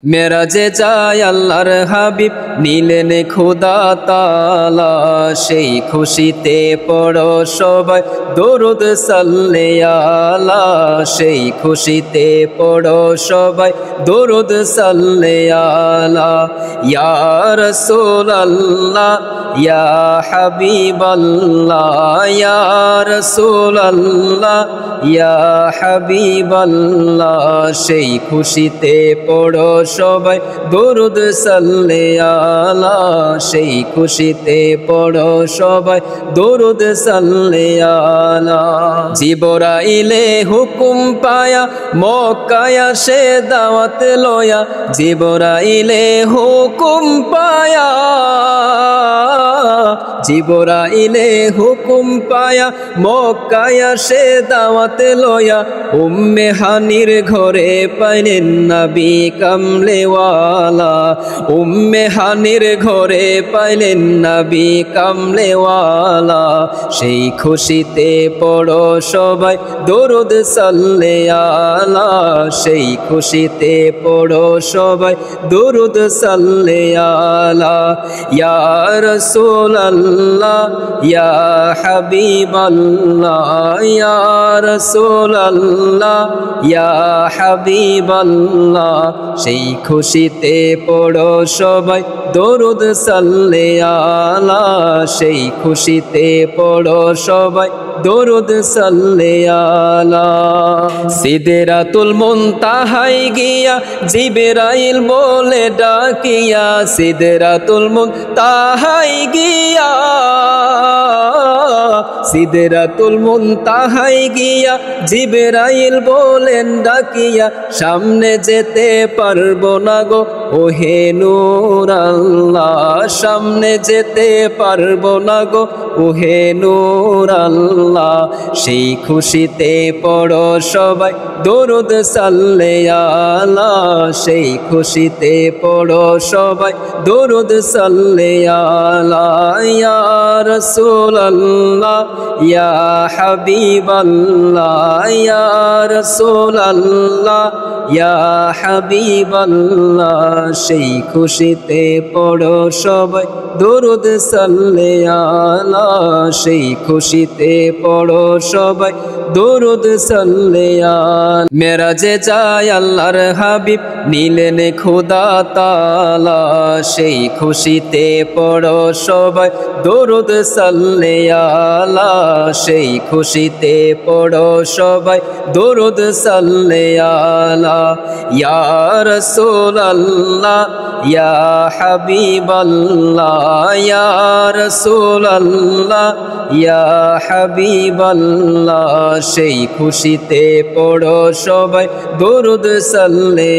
মেরাজে যায় আল্লাহর হাবিব নিলেন খোদা তাআলা, সেই খুশিতে পড়ো সবাই দরুদ সাল্লে আলা, সেই খুশিতে পড়ো সবাই দরুদ সাল্লে আলা। ইয়া রাসূলুল্লাহ ইয়া হাবিবাল্লাহ, ইয়া রাসূলুল্লাহ ইয়া হাবিবাল্লাহ, সেই খুশিতে পড়ো সবাই দরুদ সাল্লে আলা, সেই খুশিতে পড়ো সবাই দরুদ সাল্লে আলা। জিবরাইলে হুকুম পায়া মক্কায় আসে দাওয়াত লয়া, জিবরাইলে হুকুম পায়া, জিবরাইলে হুকুম পায়া মক্কায় আসে দাওয়াত লয়া, উম্মে হানির ঘরে পাইলেন নবী কামলেওয়ালা, উম্মে হানির ঘরে পাইলেন নবী কামলেওয়ালা, সেই খুশিতে পড়ো সবাই দরুদ সাল্লে আলা, সেই খুশিতে পড়ো সবাই দরুদ সাল্লে আলা। ইয়া রাসূলুল্লাহ ইয়া হাবিবাল্লাহ, ইয়া রাসূলুল্লাহ ইয়া হাবিবাল্লাহ, সেই খুশিতে পড়ো সবাই দরুদ সাল্লে আলা, সেই খুশিতে পড়ো সবাই দরুদ সাল্লে আলা। সিদরাতুল মুনতাহায় গিয়া জিবরাইল বলে ডাকিয়া, সিদরাতুল মুনতাহায় গিয়া, সিদরাতুল মুনতাহায় গিয়া জিবরাইল বলেন ডাকিয়া, সামনে যেতে পারবো না গো ওহে নূর আল্লাহ, সামনে যেতে পারবো না গো ওহে নূর আল্লাহ, সেই খুশিতে পড়ো সবাই দরুদ সাল্লে আলা, সেই খুশিতে পড়ো সবাই দরুদ সাল্লে আলা। ইয়া রাসূলুল্লাহ ইয়া হাবিবাল্লাহ, ইয়া রাসূলুল্লাহ ইয়া হাবিবাল্লাহ, সেই খুশিতে পড়ো সবাই দরুদ সাল্লে আলা, সেই খুশিতে পড়ো সবাই দরুদ সাল্লে আলা। মেরাজে যায় আল্লাহর হাবিব নিলেন খোদা তাআলা, সেই খুশিতে পড়ো সবাই দরুদ সাল্লে আলা, সেই খুশিতে পড়ো সবাই দরুদ সাল্লে আলা। ইয়া রাসূলুল্লাহ ইয়া হাবিবাল্লাহ, ইয়া রাসূলুল্লাহ ইয়া হাবিবাল্লাহ, সেই খুশিতে পড়ো সবাই দরুদ সাল্লে